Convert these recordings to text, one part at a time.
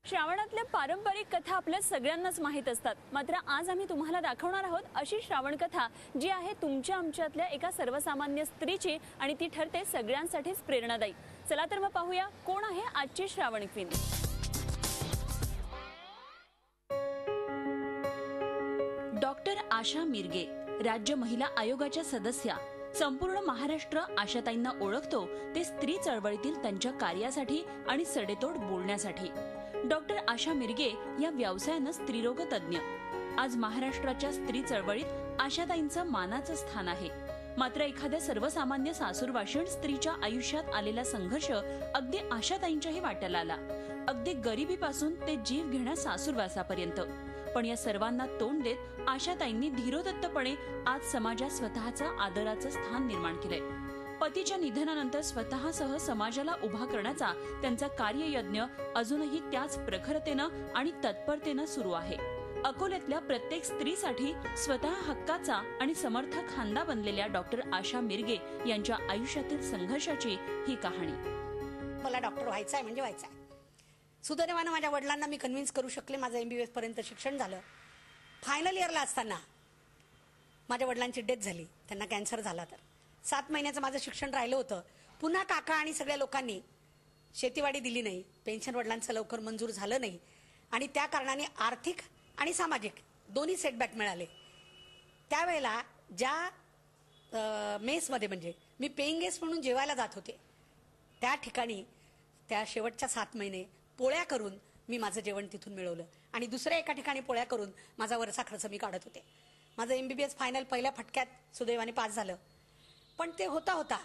श्रावणातल्या पारंपरिक कथा आपल्या सगळ्यांनाच माहीत असतात। मात्र आज आम्ही तुम्हाला दाखवणार आहोत अशी श्रावण कथा जी आहे तुमच्या आमच्यातल्या एका सर्वसामान्य स्त्रीची आणि ती ठरते सगळ्यांसाठीच प्रेरणादायी। चला तर मग पाहूया कोण आहे आजची श्रावण क्वीन। डॉक्टर आशा मिरगे, राज्य महिला आयोगाच्या सदस्या। संपूर्ण महाराष्ट्र आशाताईंना ओळखतो ते स्त्री चळवळीतील त्यांच्या कार्यासाठी आणि सडेतोड बोलण्यासाठी। डॉक्टर आशा मिरगे या व्यवसायानं स्त्रीरोग तज्ञ। आज महाराष्ट्राच्या स्त्री चळवळीत आशाताईंचं मानाचं स्थान आहे। मात्र एखाद्या सर्वसामान्य सासूरवाशीण स्त्रीच्या आयुष्यात आलेला संघर्ष अगदी आशाताईंच्याही वाट्याला आला, अगदी गरिबीपासून ते जीव घेण्या सासूरवासापर्यंत। पण या सर्वांना तोंड देत आशाताईंनी धीरोदत्तपणे आज समाजात स्वतःचा आदराचं स्थान निर्माण केलंय। पतीच्या निधनानंतर स्वतःसह समाजाला उभा करण्याचा त्यांचा कार्ययज्ञ अजूनही त्याच प्रखरतेनं आणि तत्परतेनं सुरू आहे। अकोल्यातल्या प्रत्येक स्त्रीसाठी स्वतः हक्काचा आणि समर्थ खांदा बनलेल्या डॉक्टर आशा मिरगे यांच्या आयुष्यातील संघर्षाची ही कहाणी। मला डॉक्टर व्हायचं आहे म्हणजे व्हायचं आहे। सुदैवानं माझ्या वडिलांना मी कन्व्हिन्स करू शकले। माझं MBBS पर्यंत शिक्षण झालं। फायनल इयरला असताना माझ्या वडिलांची डेथ झाली। त्यांना कॅन्सर झाला। तर 7 महिन्याचं माझं शिक्षण राहिलं होतं। पुन्हा काका आणि सगळ्या लोकांनी शेतीवाडी दिली नाही, पेन्शन वडिलांचं लवकर मंजूर झालं नाही आणि त्या कारणाने आर्थिक आणि सामाजिक दोन्ही सेटबॅक मिळाले। त्यावेळेला ज्या मेसमध्ये म्हणजे मी पेइंग गेस्ट म्हणून जेवायला जात होते त्या ठिकाणी त्या शेवटच्या 7 महिने पोळ्या करून मी माझं जेवण तिथून मिळवलं आणि दुसऱ्या एका ठिकाणी पोळ्या करून माझा वरचा खर्च मी काढत होते। माझं MBBS फायनल पहिल्या फटक्यात सुदैवाने पास झालं। पण ते होता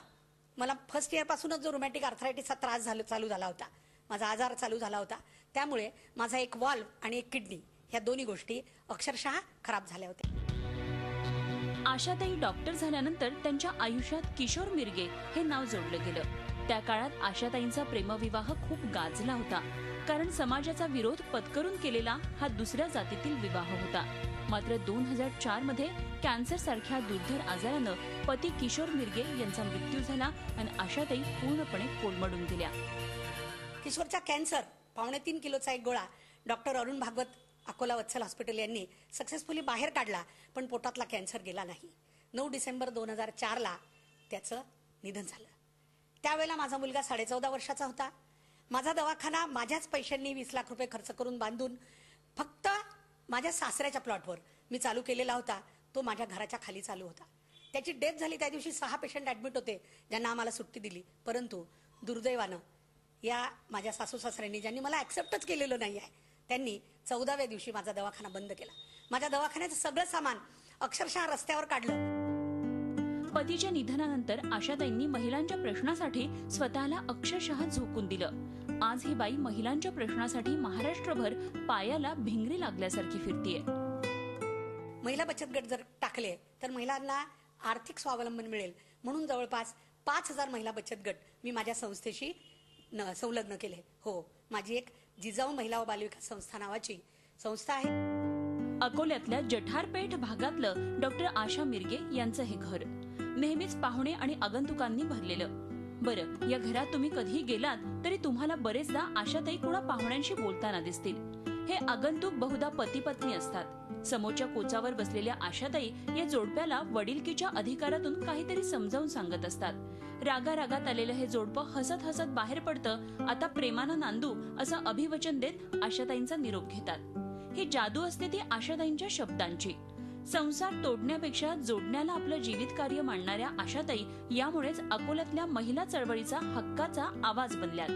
मला फर्स्ट इयर पासूनच जो रोमॅटिक आर्थरायटिसचा त्रास चालू झाला होता, माझा आजार चालू झाला होता। त्यामुळे माझा एक वॉल्व आणि एक किडनी ह्या दोन्ही गोष्टी अक्षरशः खराब झाल्या होत्या। आशाताई डॉक्टर झाल्यानंतर त्यांच्या आयुष्यात किशोर मिरगे हे नाव जोडलं गेलं। त्या काळात आशाताईंचा प्रेमविवाह खूप गाजला होता, कारण समाजाचा विरोध पत्करून केलेला हा दुसऱ्या जातीतील विवाह होता। मात्र 2004 मध्ये कॅन्सर सारख्या दुर्धर आजारानं पती किशोर मिरगे यांचा मृत्यू झाला आणि आशाताई पूर्णपणे कोलमडून गेल्या। किशोरचा कॅन्सर 3.5 किलोचा एक गोळा डॉक्टर अरुण भागवत अकोला वत्सल हॉस्पिटल यांनी सक्सेसफुली बाहेर काढला, पण पोटातला कॅन्सर गेला नाही। 9 डिसेंबर 2004 ला त्याचं निधन झालं। त्यावेळेला माझा मुलगा 14.5 वर्षाचा होता। माझा दवाखाना माझ्याच पैशांनी 20 लाख रुपये खर्च करून बांधून फक्त माझ्या सासऱ्याच्या प्लॉटवर मी चालू केलेला होता। तो माझ्या घराच्या खाली चालू होता। त्याची डेथ झाली त्या दिवशी 6 पेशंट ऍडमिट होते ज्यांना आम्हाला सुट्टी दिली। परंतु दुर्दैवानं या माझ्या सासू सासऱ्यांनी ज्यांनी मला ऍक्सेप्टच केलेलं नाही आहे, त्यांनी 14व्या दिवशी माझा दवाखाना बंद केला। माझ्या दवाखान्याचं सगळं सामान अक्षरशः रस्त्यावर काढलं। पतीच्या निधनानंतर आशाताईंनी महिलांच्या प्रश्नासाठी स्वतःला अक्षरशः झोकून दिलं। आज ही बाई महिलांच्या प्रश्नासाठी महाराष्ट्रभर पायाला भिंगरी लागल्यासारखी फिरतीये। महिला बचत गट जर टाकले तर महिलांना आर्थिक स्वावलंबन मिळेल म्हणून जवळपास 5000 महिला बचत गट मी माझ्या संस्थेशी संलग्न केले। हो, माझी एक जिजाऊ महिला व बालविकास संस्था नावाची संस्था आहे। अकोल्यातल्या जठारपेठ भागातलं डॉक्टर आशा मिरगे यांचं हे घर नेहमीच पाहुणे आणि आगंतुकांनी भरलेलं। बरं, या घरात तुम्ही कधीही गेलात तरी तुम्हाला बरेचदा आशाताई कुणा पाहुण्यांशी बोलताना दिसतील। हे आगंतुक बहुधा पती पत्नी असतात। समोरच्या कोचावर बसलेल्या आशाताई या जोडप्याला वडिलकीच्या अधिकारातून काहीतरी समजावून सांगत असतात। रागारागात आलेलं हे जोडपं हसत हसत बाहेर पडतं। आता प्रेमानं नांदू असं अभिवचन देत आशाताईंचा निरोप घेतात। ही जादू असते ती आशाताईंच्या शब्दांची। संसार तोडण्यापेक्षा जोडण्याला आपलं जीवित कार्य मांडणाऱ्या आशाताई यामुळेच अकोल्यातल्या महिला चळवळीचा हक्काचा आवाज बनल्यात।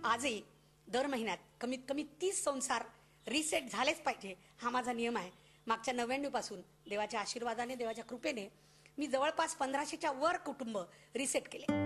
आजही दर महिन्यात कमीत कमी 30 संसार रिसेट झालेच पाहिजे हा माझा नियम आहे। मागच्या 99 पासून देवाच्या आशीर्वादाने, देवाच्या कृपेने मी जवळपास 1500च्या वर कुटुंब रिसेट केले।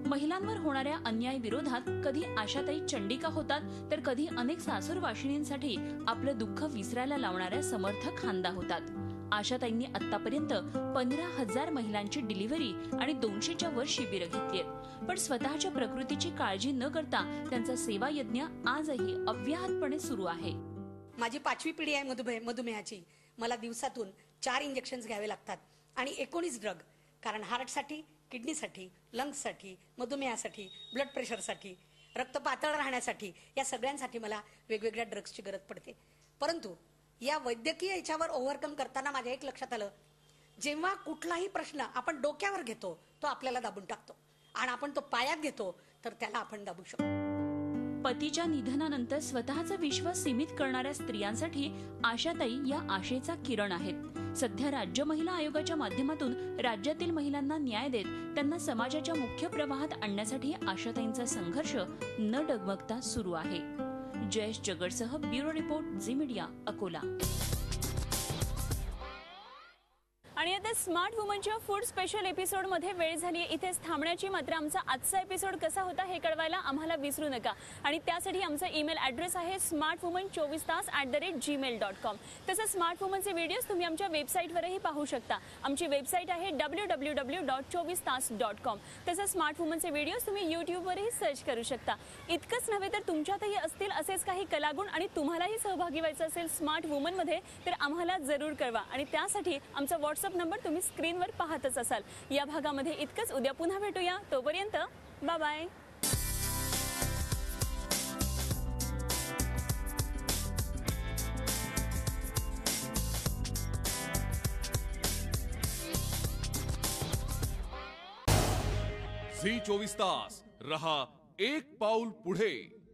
महिलांवर होणाऱ्या अन्याय विरोधात कधी आशाताई चंडिका होतात तर कधी अनेक सासूरवाशिणींसाठी आपलं दुःख विसरायला लावणाऱ्या समर्थ खांदा होतात। आशाताईंनी आतापर्यंत 15,000 महिलांची डिलिव्हरी आणि 200च्या वर शिबिरं घेतलीत। पण स्वतःच्या प्रकृतीची काळजी न करता त्यांचा सेवा यज्ञ आजही अव्याहतपणे सुरू आहे। माझी 5वी पिढी आहे मधुमेहाची। मला दिवसातून 4 इंजेक्शन्स घ्यावे लागतात आणि 19 ड्रग, कारण हार्टसाठी, किडनीसाठी, लंग्ससाठी, मधुमेहासाठी, ब्लड प्रेशरसाठी रक्त पातळ राहण्यासाठी, या सगळ्यांसाठी मला वेगवेगळ्या ड्रग्सची गरज पडते. परंतु या वैद्यकीय याच्यावर ओव्हरकम करताना माझ्या एक लक्षात आलं, जेव्हा कुठलाही प्रश्न आपण डोक्यावर घेतो तो आपल्याला दाबून टाकतो, आणि आपण तो पायात घेतो तर त्याला आपण दाबू शकतो. पतीच्या निधनानंतर स्वतःचा विश्वास सीमित करणाऱ्या स्त्रियांसाठी आशाताई या आशेचा किरण आहेत. सध्या राज्य महिला आयोगाच्या माध्यमातून राज्यातील महिलांना न्याय देत त्यांना समाजाच्या मुख्य प्रवाहात आणण्यासाठी आशाताईंचा संघर्ष न डगमगता सुरू आहे. जयेश जगडसह bureau report Zee media, Akola. आणि आता स्मार्ट वुमनच्या फूड स्पेशल एपिसोडमध्ये वेळ झाली आहे इथेच थांबण्याची. मात्र आमचा आजचा एपिसोड कसा होता हे कळवायला आम्हाला विसरू नका. आणि त्यासाठी आमचा ईमेल ॲड्रेस आहे smartwoman24tas@gmail.com. तसंच स्मार्ट वुमनचे व्हिडिओज तुम्ही आमच्या वेबसाईटवरही पाहू शकता. आमची वेबसाईट आहे www.24tas.com. तसंच स्मार्ट वुमनचे व्हिडिओज तुम्ही यूट्यूबवरही सर्च करू शकता. इतकंच नव्हे तर तुमच्यातही असतील असेच काही कलागुण आणि तुम्हालाही सहभागी व्हायचं असेल स्मार्ट वुमनमध्ये तर आम्हाला जरूर कळवा. आणि त्यासाठी आमचा व्हॉट्सअप नंबर तुम्ही स्क्रीनवर पाहतच असाल. या भागामध्ये इतकंच. उद्या पुन्हा भेटूया. तोपर्यंत बाय बाय. झी 24 तास रहा एक पाऊल पुढे.